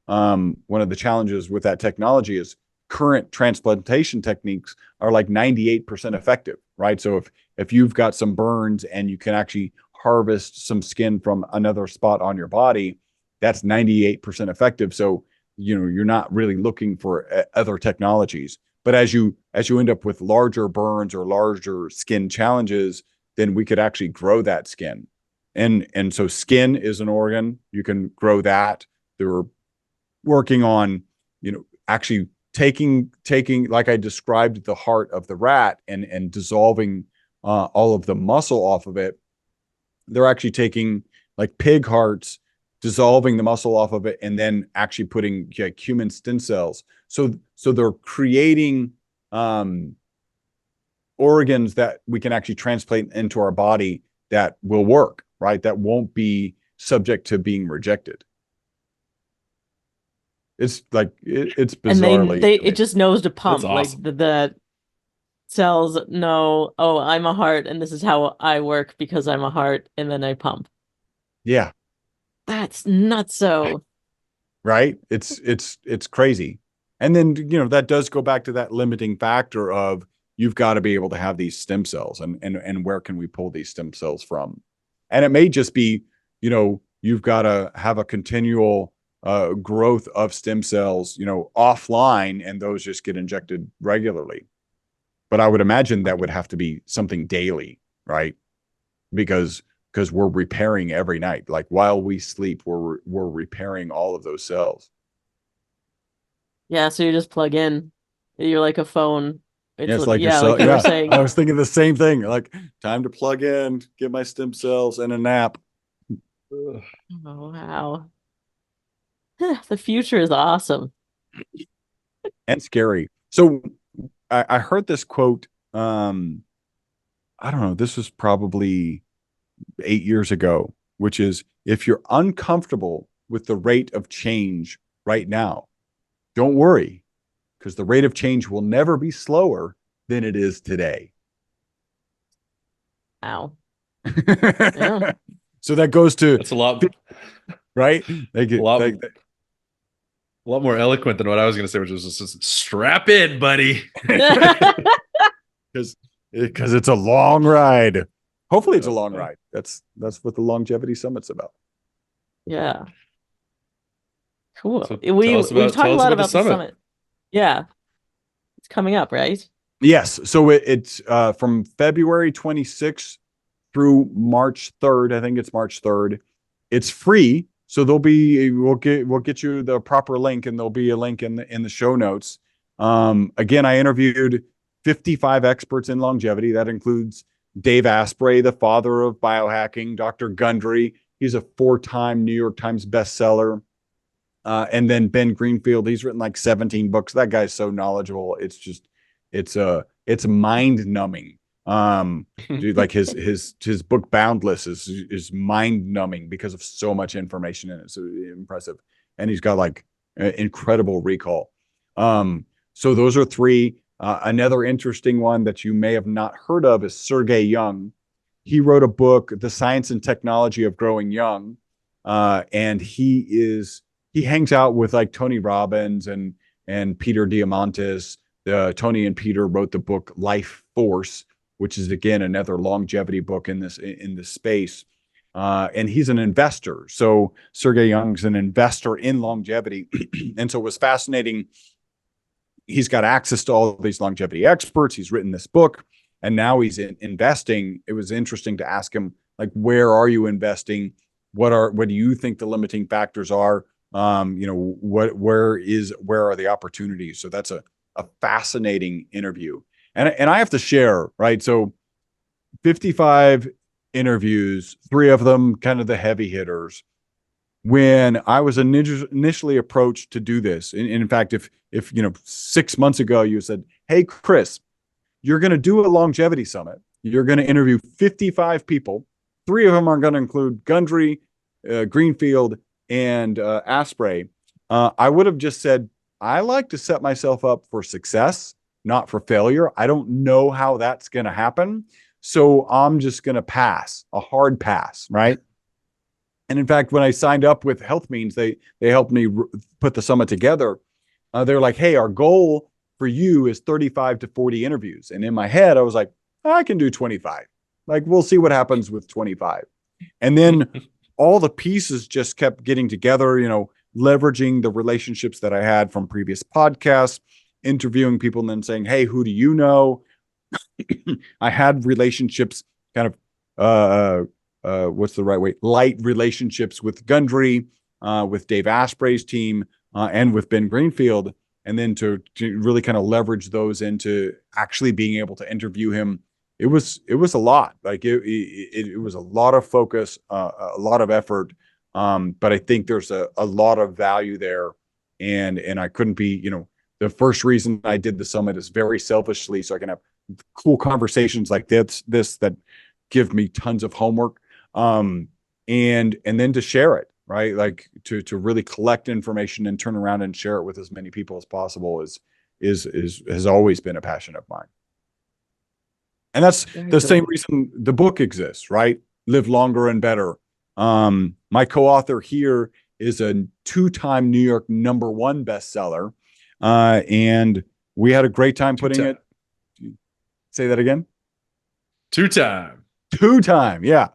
One of the challenges with that technology is current transplantation techniques are like 98% effective, right? So if you've got some burns and you can actually harvest some skin from another spot on your body, that's 98% effective. So you're not really looking for other technologies. But as you end up with larger burns or larger skin challenges, then we could actually grow that skin. And so skin is an organ. You can grow that. They're working on, actually taking, like I described, the heart of the rat and dissolving all of the muscle off of it. They're actually taking like pig hearts, dissolving the muscle off of it, and then actually putting human stem cells. So they're creating organs that we can actually transplant into our body that will work, right? That won't be subject to being rejected. It's like it's bizarrely. And it just knows to pump. That's awesome. Like the cells know, oh, I'm a heart, and this is how I work because I'm a heart, and then I pump. Yeah. That's nutso. Right? It's crazy. And then, that does go back to that limiting factor of you've got to be able to have these stem cells and where can we pull these stem cells from? And it may just be, you've got to have a continual growth of stem cells, offline, and those just get injected regularly. But I would imagine that would have to be something daily, right? Because we're repairing every night. Like while we sleep, we're repairing all of those cells. Yeah, so you just plug in. You're like a phone. It's like yeah, like you were saying. I was thinking the same thing. Like, time to plug in, get my stem cells, and a nap. Oh, wow. The future is awesome. And scary. So I heard this quote. I don't know. This was probably 8 years ago, which is, if you're uncomfortable with the rate of change right now, don't worry, because the rate of change will never be slower than it is today. Ow. Yeah. So that goes to, that's a lot, right? A lot more eloquent than what I was going to say, which was just strap in, buddy. Because it's a long ride. Hopefully it's a long ride. That's what the Longevity Summit's about. Yeah. Cool. So We've talked a lot about the summit. Yeah. It's coming up, right? Yes. So it's from February 26th through March 3rd. I think it's March 3rd. It's free. So we'll get you the proper link, and there'll be a link in the show notes. Again, I interviewed 55 experts in longevity. That includes Dave Asprey, the father of biohacking, Dr. Gundry. He's a 4-time New York Times bestseller. And then Ben Greenfield, he's written like 17 books. That guy's so knowledgeable. It's mind numbing. Dude, like his book Boundless is mind numbing because of so much information in it. So impressive. And he's got like incredible recall. So those are 3. Another interesting one that you may have not heard of is Sergey Young. He wrote a book, The Science and Technology of Growing Young. And he hangs out with like Tony Robbins and Peter Diamandis. Tony and Peter wrote the book Life Force, which is again another longevity book in this space. And he's an investor. So Sergey Young's an investor in longevity. And so it was fascinating. He's got access to all of these longevity experts. He's written this book, and now he's investing. It was interesting to ask him, like, where are you investing? What do you think the limiting factors are? Where are the opportunities? So that's a fascinating interview. And I have to share, right? So 55 interviews, 3 of them kind of the heavy hitters. When I was initially approached to do this, and in fact, if 6 months ago you said, "Hey, Chris, you're going to do a longevity summit. You're going to interview 55 people. 3 of them are going to include Gundry, Greenfield, and Asprey." I would have just said, I like to set myself up for success, not for failure. I don't know how that's going to happen. So I'm just going to pass, a hard pass, right? And in fact, when I signed up with Health Means, they helped me put the summit together. They're like, "Hey, our goal for you is 35 to 40 interviews." And in my head, I was like, I can do 25. Like, we'll see what happens with 25. And then all the pieces just kept getting together. leveraging the relationships that I had from previous podcasts, interviewing people and then saying, hey, who do you know? I had relationships kind of, what's the right way? Light relationships with Gundry, with Dave Asprey's team, and with Ben Greenfield. And then to really kind of leverage those into actually being able to interview him. It was a lot. Like it was a lot of focus, a lot of effort. But I think there's a lot of value there. And I couldn't be, the first reason I did the summit is very selfishly so I can have cool conversations like this that give me tons of homework. And then to share it, right? Like to really collect information and turn around and share it with as many people as possible has always been a passion of mine. And that's the same reason the book exists, right? Live Longer and Better. My co-author here is a 2-time New York #1 bestseller. And we had a great time putting it. Say that again. 2-time. 2-time. Yeah.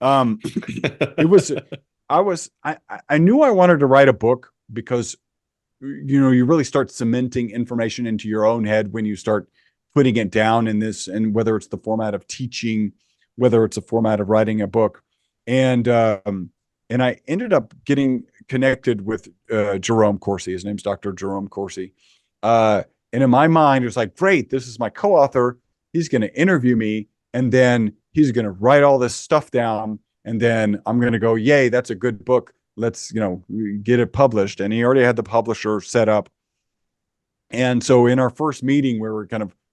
It was, I knew I wanted to write a book because, you really start cementing information into your own head when you start putting it down in this, and whether it's the format of teaching, whether it's a format of writing a book. And I ended up getting connected with Jerome Corsi. His name's Dr. Jerome Corsi. And in my mind, it was like, great, this is my co-author. He's going to interview me, and then he's going to write all this stuff down. And then I'm going to go, yay, that's a good book. Let's, get it published. And he already had the publisher set up. And so in our first meeting, where we're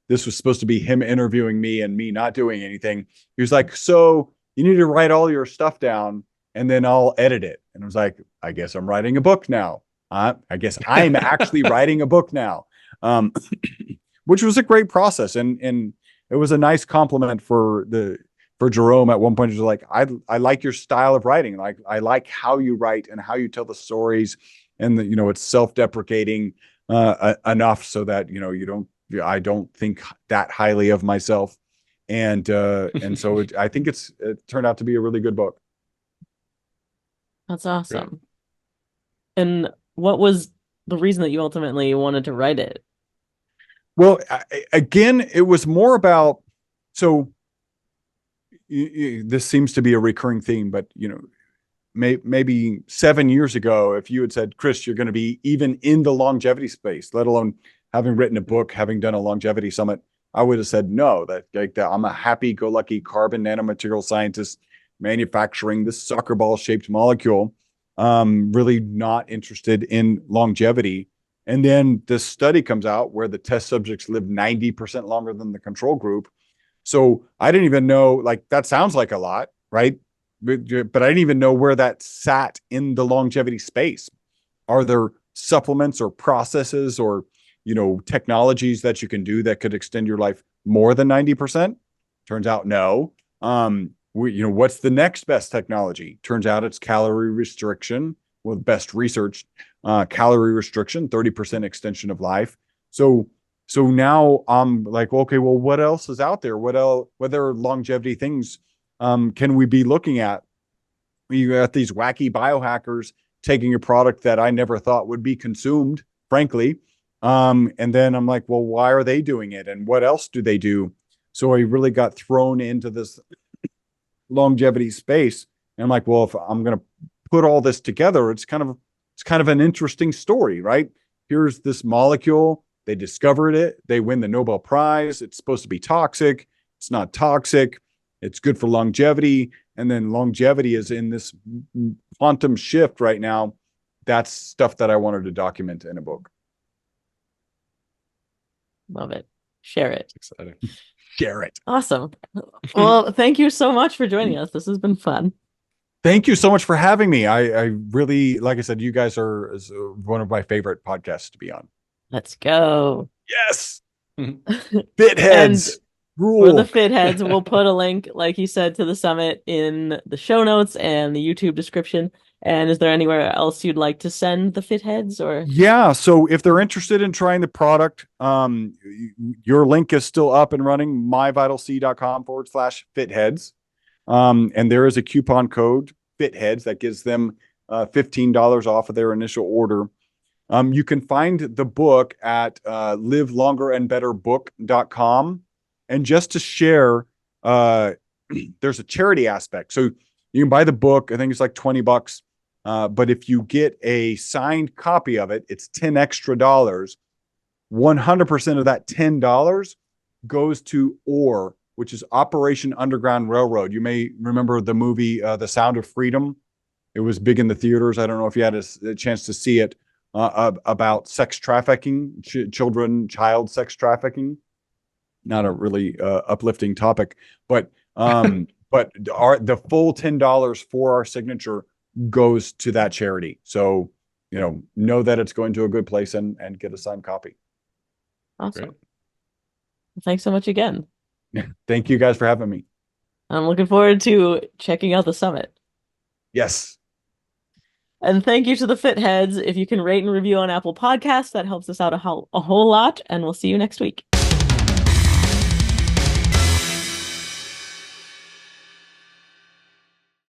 this was supposed to be him interviewing me and me not doing anything, he was like, so you need to write all your stuff down and then I'll edit it. And I was like, I guess I'm writing a book now. I guess I'm actually writing a book now, which was a great process. And it was a nice compliment for Jerome. At one point, he was like, I like your style of writing. Like, I like how you write and how you tell the stories, and it's self-deprecating enough so that, I don't think that highly of myself. And so I think it turned out to be a really good book. That's awesome. Great. And what was the reason that you ultimately wanted to write it? Well, again, it was more about, so this seems to be a recurring theme, but maybe 7 years ago, if you had said, Chris, you're going to be even in the longevity space, let alone having written a book, having done a longevity summit, I would have said no. That I'm a happy-go-lucky carbon nanomaterial scientist manufacturing this soccer ball shaped molecule, really not interested in longevity. And then this study comes out where the test subjects live 90% longer than the control group. So I didn't even know, like, that sounds like a lot, right? But I didn't even know where that sat in the longevity space. Are there supplements or processes or, technologies that you can do that could extend your life more than 90%? Turns out, no. What's the next best technology? Turns out it's calorie restriction. With best research, calorie restriction, 30% extension of life. So now I'm like, okay, well, what else is out there? What other longevity things can we be looking at? You got these wacky biohackers taking a product that I never thought would be consumed, frankly. And then I'm like, well, why are they doing it? And what else do they do? So I really got thrown into this longevity space. And I'm like, well, if I'm going to put all this together, it's kind of an interesting story, right? Here's this molecule. They discovered it. They win the Nobel Prize. It's supposed to be toxic. It's not toxic. It's good for longevity. And then longevity is in this quantum shift right now. That's stuff that I wanted to document in a book. Love it. Share it. It's exciting. Share it. Awesome. Well, thank you so much for joining us. This has been fun. Thank you so much for having me. I really, like I said, you guys are one of my favorite podcasts to be on. Let's go. Yes. Fitheads. Rule. For the Fitheads, we'll put a link, like you said, to the summit in the show notes and the YouTube description. And is there anywhere else you'd like to send the Fitheads? Or yeah, so if they're interested in trying the product, your link is still up and running, myvitalc.com/fitheads. And there is a coupon code, Fitheads, that gives them $15 off of their initial order. You can find the book at livelongerandbetterbook.com. And just to share, there's a charity aspect. So you can buy the book. I think it's like $20. But if you get a signed copy of it, it's $10 extra. 100% of that $10 goes to OR, which is Operation Underground Railroad. You may remember the movie The Sound of Freedom. It was big in the theaters. I don't know if you had a chance to see it, about sex trafficking, child sex trafficking. Not a really uplifting topic, but the full $10 for our signature goes to that charity. So, know that it's going to a good place and get a signed copy. Awesome. Great. Thanks so much again. Thank you guys for having me. I'm looking forward to checking out the summit. Yes. And thank you to the Fit Heads. If you can rate and review on Apple Podcasts, that helps us out a whole lot. And we'll see you next week.